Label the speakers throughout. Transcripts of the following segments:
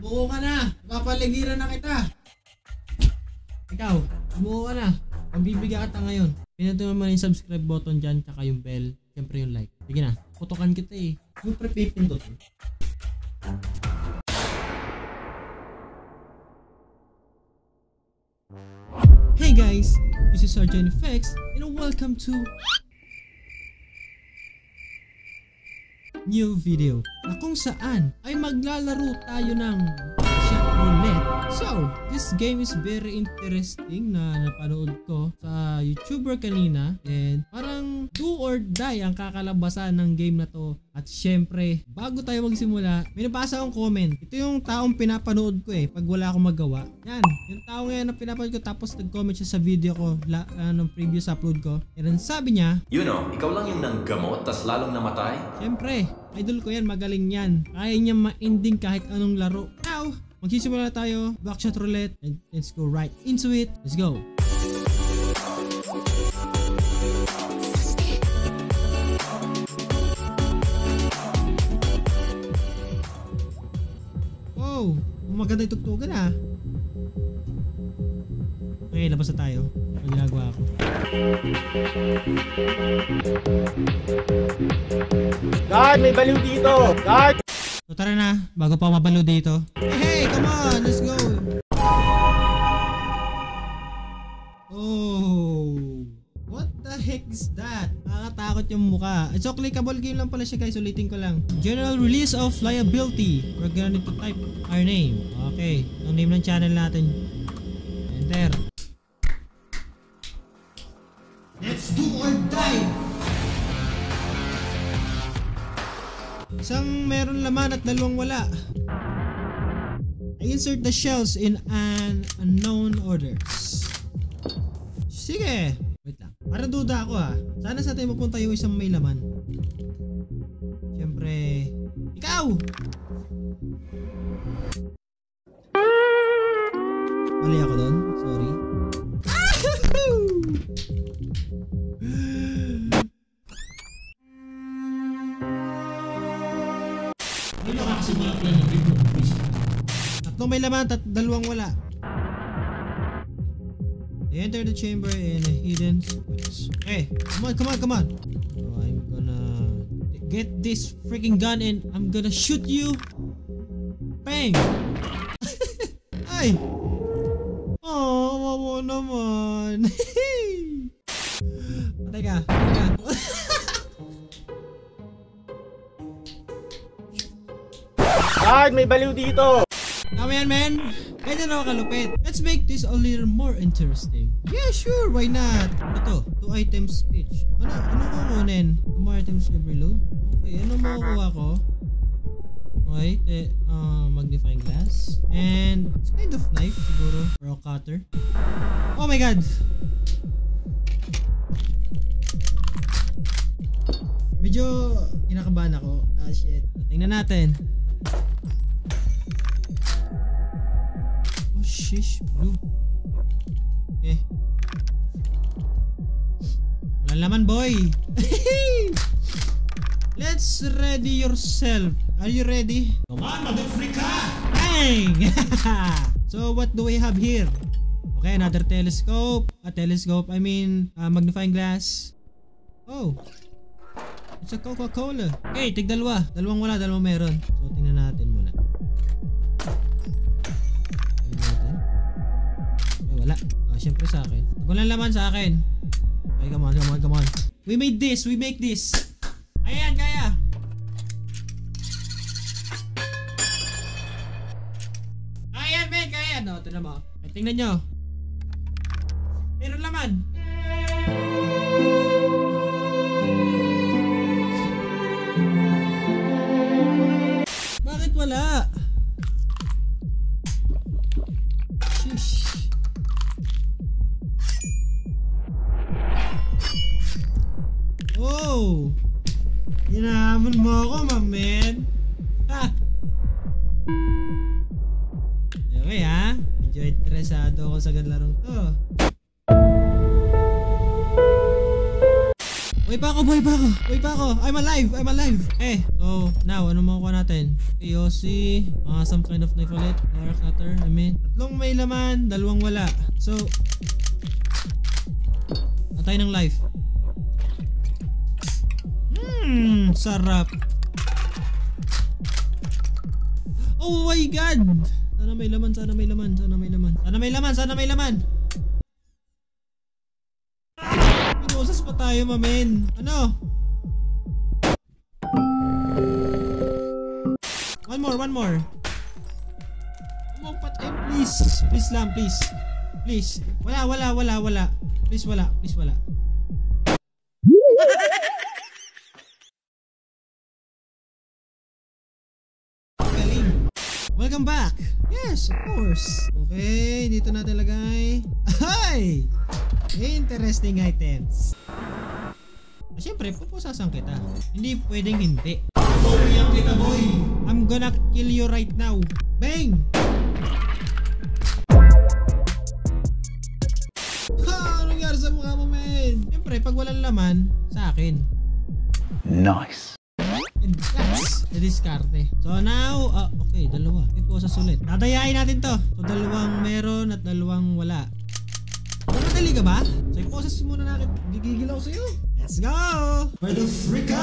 Speaker 1: Buo ka na. Papaligiran na kita. Ikaw, buo ka na. Pagbibigyan kita ngayon. Pinatunan mo na yung subscribe button dyan, tsaka yung bell. Siyempre yung like. Sige na, putokan kita eh. Siyempre pipindot eh. Hey guys, this is Sergeant Effects and welcome to new video na kung saan ay maglalaro tayo ng Shot Roulette. So, this game is very interesting na napanood ko sa YouTuber kanina and parang do or die ang kakalabasan ng game na to. At syempre, bago tayo magsimula, may nabasa akong comment. Ito yung taong pinapanood ko eh pag wala akong magawa. Yan, yung tao ngayon na pinapanood ko tapos nag-comment siya sa video ko nung previous upload ko. And then sabi niya,
Speaker 2: you know, ikaw lang yung nanggamot tas lalong namatay?
Speaker 1: Syempre, idol ko yan, magaling yan. Kaya niya ma-ending kahit anong laro. Now, magsisimula na tayo, Backshot Roulette, and let's go right into it. Let's go. Oh, maganda yung tugtugan ah. Okay, labas na tayo. Ang ginagawa ko.
Speaker 3: Guard, may baliw dito! Guard!
Speaker 1: So tara na, bago pa mabalo dito. Hey, come on, let's go! Oh, what the heck is that? Nakakatakot yung mukha. So clickable game lang pala siya guys, ulitin ko lang. General release of liability. We're gonna need to type our name. Okay, ang name ng channel natin. Enter. Let's do or die! Isang meron laman at dalawang wala. I insert the shells in an unknown orders. Sige. Wait lang. Para duda ako ha. Sana sa tayo mapunta yung isang may laman. Siyempre. Ikaw! Mali ako doon. Sorry. Tatlong may laman, dalawang wala. They enter the chamber in a hidden space. Okay, come on. So I'm gonna get this freaking gun and I'm gonna shoot you. Bang! Ay! Oh, wawa naman. Patay ka.
Speaker 3: Guard, may baliw dito!
Speaker 1: Tama yan, man. Ganyan ako kalupit. Let's make this a little more interesting. Yeah, sure. Why not? Ito, 2 items each. Ano kukunin? 2 more items every load? Okay, ano makukuha ko? Okay, magnifying glass. And it's kind of knife siguro. Or a cutter. Oh my god! Medyo kinakabahan ako. Ah, shit. Tingnan natin. Oh, shish. Blue. Okay. Wala laman, boy. Let's ready yourself. Are you ready? Come on, motherfreaka! Bang! So, what do we have here? Okay, another telescope. A telescope, I mean, magnifying glass. Oh. It's a Coca-Cola. Okay, tig dalawa. Dalawang wala, dalawang meron. So, tingnan natin muna. Ay, wala. Siyempre sa akin. Walang laman sa akin. Okay, come on. We made this. We make this. Ayan, kaya. Ayan, men, kaya. No, ito na mo. Tingnan nyo. Meron laman. Bakit wala? Shish. Oh! Hinahamon mo ako, man. Ha! Okay ha? Medyo interesado ako sa larong to. Buhay pa ako. I'm alive. Okay, so now, ano makukuha natin? POC, some kind of knife ulit. Power cutter, tatlong may laman, dalawang wala. So, natay ng life. Sarap. Oh my god! Sana may laman. Pinusas pa tayo, mamen. Ano? One more. Please. Please lang, please. Please. Wala. Please, wala. Galing. Welcome back. Yes, of course. Okay, dito natin lagay. Ay! Interesting items. Siyempre, pupusasan kita. Hindi pwedeng hindi. Boy, kita, boy. I'm gonna kill you right now. Bang! Ha! Anong nangyari sa mukha mo, men? Siyempre, pag walang laman, sa akin.
Speaker 4: Nice.
Speaker 1: And that's the diskarte. So now, okay, dalawa. Ipusas ulit. Tatayain natin to. So dalawang meron at dalawang wala. Madali ka ba? So ipusas muna natin. Gigigil ako sa'yo. Let's go! Where the frick ka?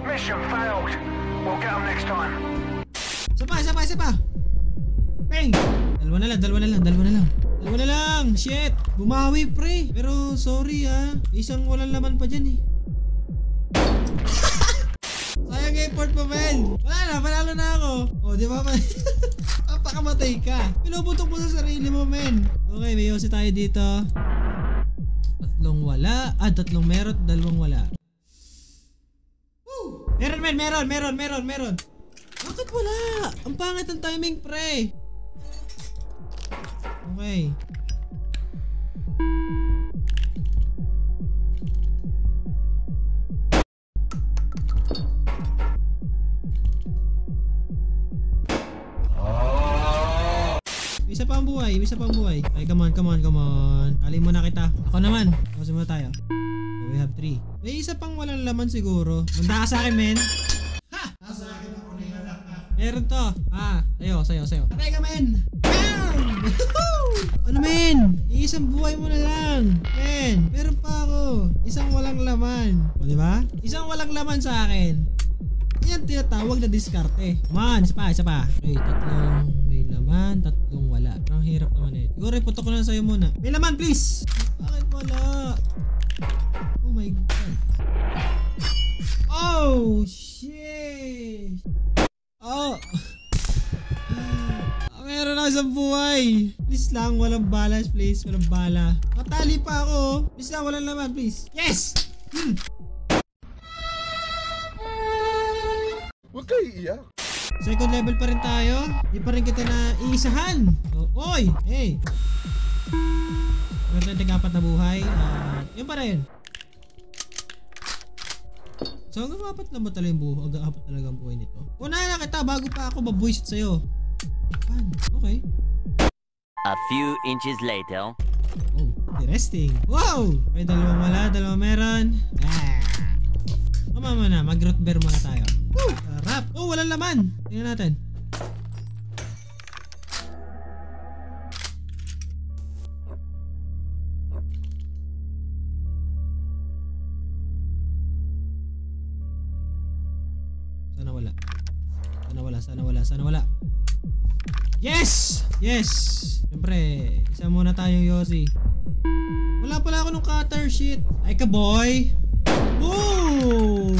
Speaker 5: Mission failed. We'll get them next time.
Speaker 1: Isa pa. Bang! Dalawa na lang. Shit! Bumawi, pre. Pero sorry isang walang laman pa dyan eh. Sayang effort mo, men. Wala na, panalo na ako. O, di ba? Papakamatay ka. Pinuputok mo sa sarili mo, men. Okay, may yosi tayo dito. Tatlong wala. Tatlong meron, dalawang wala. Woo! Meron. Bakit wala? Ang pangit ang timing, pre. Okay. Isa pa ang buhay. Ay, come on. Alin mo na kita. Ako naman. Kasi muna tayo. So, we have 3. May isa pang walang laman siguro. Manda ka sa akin, men. Ha! Nasa akin ako na yung anak ka. Meron to. Sa'yo. Taray ka, men. Bam! Ano, men? Isang buhay mo na lang. Men, meron pa ako. Isang walang laman. O, diba? Isang walang laman sa akin. Yan tinatawag na diskarte. Man, isa pa. Okay, tatlong may laman, tatlong wala. Ang hirap naman eh. Siguro iputok ko na sa'yo muna. May laman, please! Bakit wala? Oh my god. Oh, shit! Oh! Meron ako isang buhay. Please lang, walang balas, please. Walang bala. Matali pa ako. Please lang, walang laman, please. Yes!
Speaker 4: Huwag kayo iiyak.
Speaker 1: Second level pa rin tayo. Di pa rin kita na iisahan. So, oy! Hey! Meron tayong 4 na buhay. Yun pa rin. So hanggang 4 lang ba talaga yung buhay? Hanggang 4 talaga ang buhay nito. Unahin na kita bago pa ako mabuisit sa'yo. Okay.
Speaker 6: A few inches later.
Speaker 1: Oh, interesting. Wow! May dalawang wala, dalawang meron. Mama na, mag-root bear muna tayo. Woo! Sarap! Oh, walang laman! Tingnan natin. Sana wala. Yes! Yes! Siyempre, isa muna tayong Yossi. Wala pala ako nung cutter, shit. Ay ka, boy! Boom!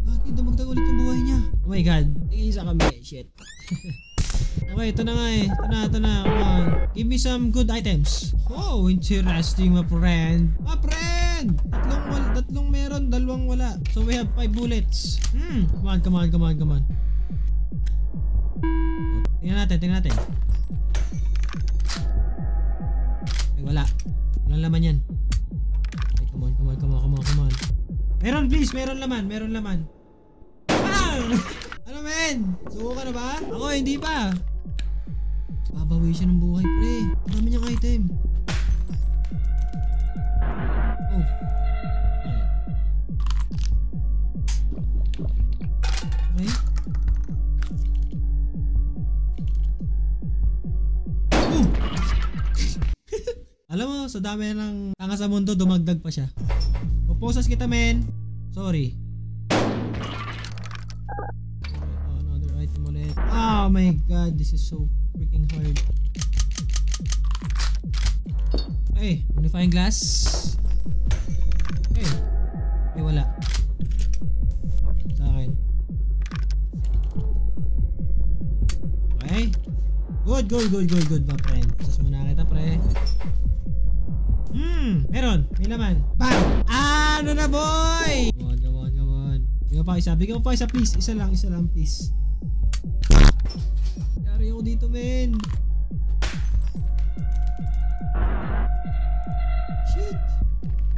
Speaker 1: Bakit dumagdag ulit yung buhay niya? Oh my god, isa kami, shit. Okay, ito na nga eh. Ito na. Come on. Give me some good items. Oh, interesting, my friend. My friend! Tatlong meron, dalawang wala. So we have 5 bullets. Come on. Tingnan natin. Ay, wala. Walang laman yan. Ay, come on. Meron, please. Meron laman. Bang! Ano, men? Suko ka na ba? Ako, hindi pa. Babawi siya ng buhay, pre. Ang dami niyang item. Oh. Okay. Oh! Alam mo, sa dami ng tanga sa mundo, dumagdag pa siya. Puposas kita, men. Sorry. Another item ulit. Oh my god, this is so freaking hard. Okay, magnifying glass. Okay. Okay, wala. Sa akin. Okay. Good, my friend. Pusas muna kita, pre. Meron. May laman. Bang! Ano na, boy? Come on. Bigyan mo pa isa, please. Isa lang, please. Yari ako dito, men. Shit.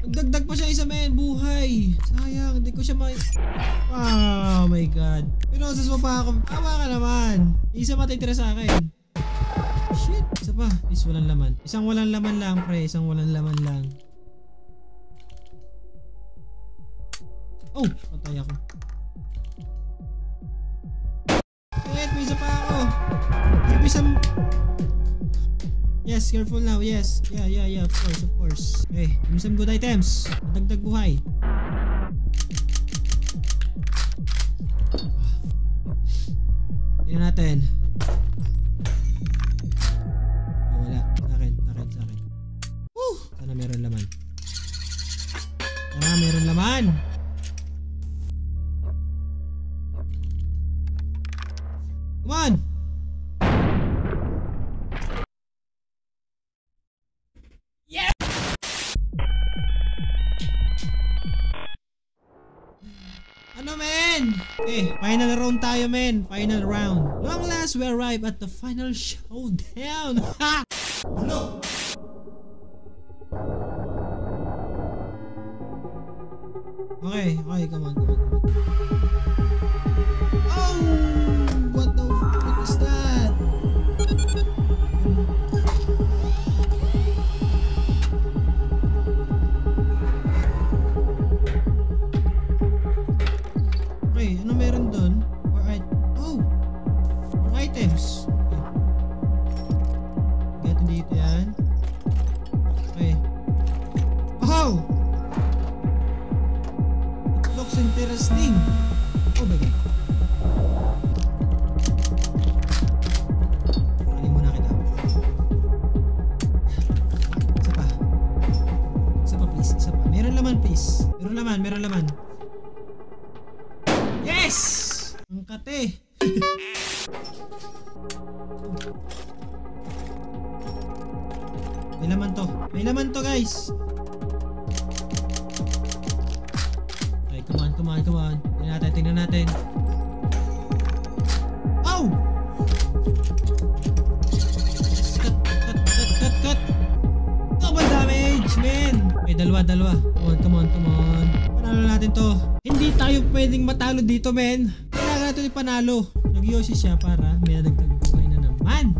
Speaker 1: Nagdagdag pa siya isa, men. Buhay. Sayang, hindi ko siya oh my god. Pinosas mo pa ako. Tawa ka naman. Isa matitira sa akin. Shit. Isa pa. Please, walang laman. Isang walang laman lang, pre. Isang walang laman lang. Oh, patay ako. Shit, may isa pa ako. Give me some... Yes, careful now. Yes. Yeah. Of course. Okay, give me some good items. Dagdag buhay. Tingnan natin. Wala. Sa akin. Woo! Sana meron laman. Come on! Yeah! Ano, men? Okay, final round tayo, men. Final round. Long last, we arrive at the final showdown. Ha! Ano? Okay, come on. Oh! What the fuck is that? Okay, ano meron dun? For items. Okay. Gato dito yan. Okay. Oh! It looks interesting. Oh my god. Pakain muna kita. Isa pa please. Meron laman please. Meron laman. Yes! Ang kate. May laman to guys. Okay, come on. Tingnan natin. Oh! Cut. Double damage, man. Okay, dalawa. Come on. Panalo natin to. Hindi tayo pwedeng matalo dito, men. Kailangan natin ipanalo. Nag-yoshi siya para may nadagdag buhay na naman.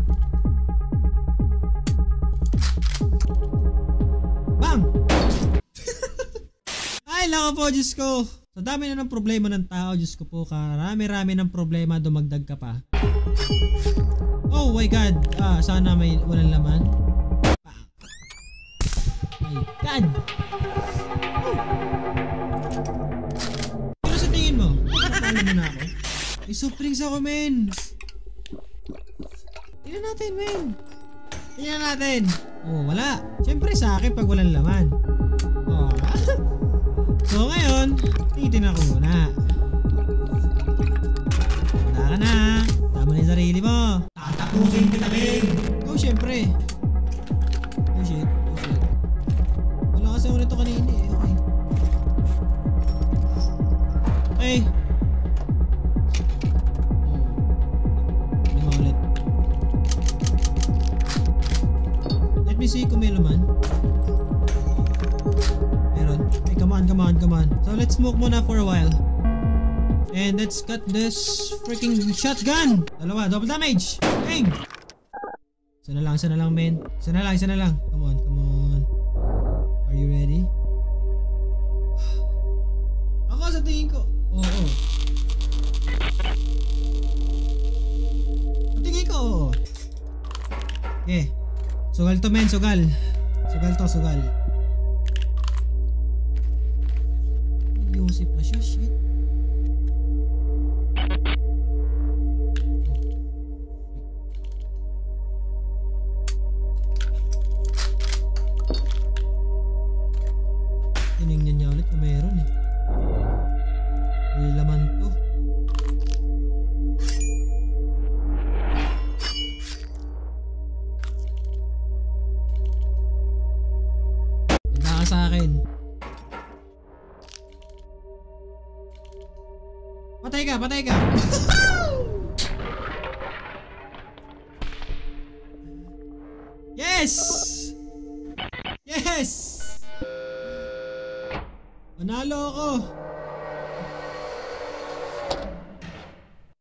Speaker 1: Bang! Ay, lako po, Diyos ko. Sa dami na ng problema ng tao, Diyos ko po, karami-rami ng problema, dumagdag ka pa. Oh my god. Sana may walang laman. My god. Pero sa tingin mo, nakakala mo na ako? May soft drinks ako, men. Tingnan natin, men. Oh, wala. Siyempre sa akin pag walang laman. Oh. So ngayon, titignan ko muna. Wala ka na. Tama na yung sarili mo. Tatapusin kita, men. Oh, siyempre. Oh shit. Wala kasi ako nito kanina eh. Okay. Lima ulit. Let me see kung may laman. Meron. Okay, come on. So let's smoke muna for a while. And let's cut this freaking shotgun. Dalawa, double damage. Bang! Isa na lang, men. Isa na lang. Come on. Are you ready? Sugal to men, sugal. Sugal to, sugal. Yosip pa siya, shit. Tinignan niya ulit kung meron eh. May laman to. Wala ka sa akin. Patay ka, patay ka. Yes! Yes! Manalo ako.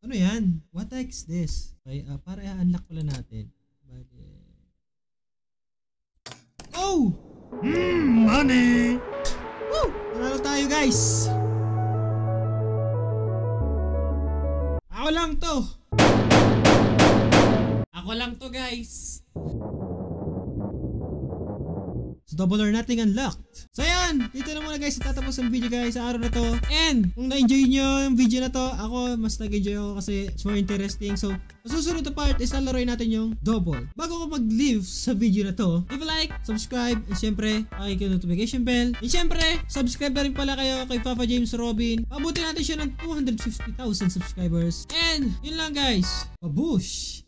Speaker 1: Ano yan? What the heck is this? Okay, para i-unlock pala natin. Oh!
Speaker 3: Money!
Speaker 1: Woo! Manalo tayo guys! Ako lang to! Ako lang to guys! So double or nothing unlocked. So yan, dito na muna guys tatapos ang video guys sa araw na to. And kung na-enjoy nyo yung video na to, ako mas nag-enjoy ako kasi it's more interesting. So susunod na part is lalaroin natin yung double. Bago ko mag-leave sa video na to, leave a like, subscribe, and syempre pakik yung notification bell. And syempre, subscribe na rin pala kayo kay Papa James Robin. Pabuti natin siya ng 250,000 subscribers. And yun lang guys, pabush!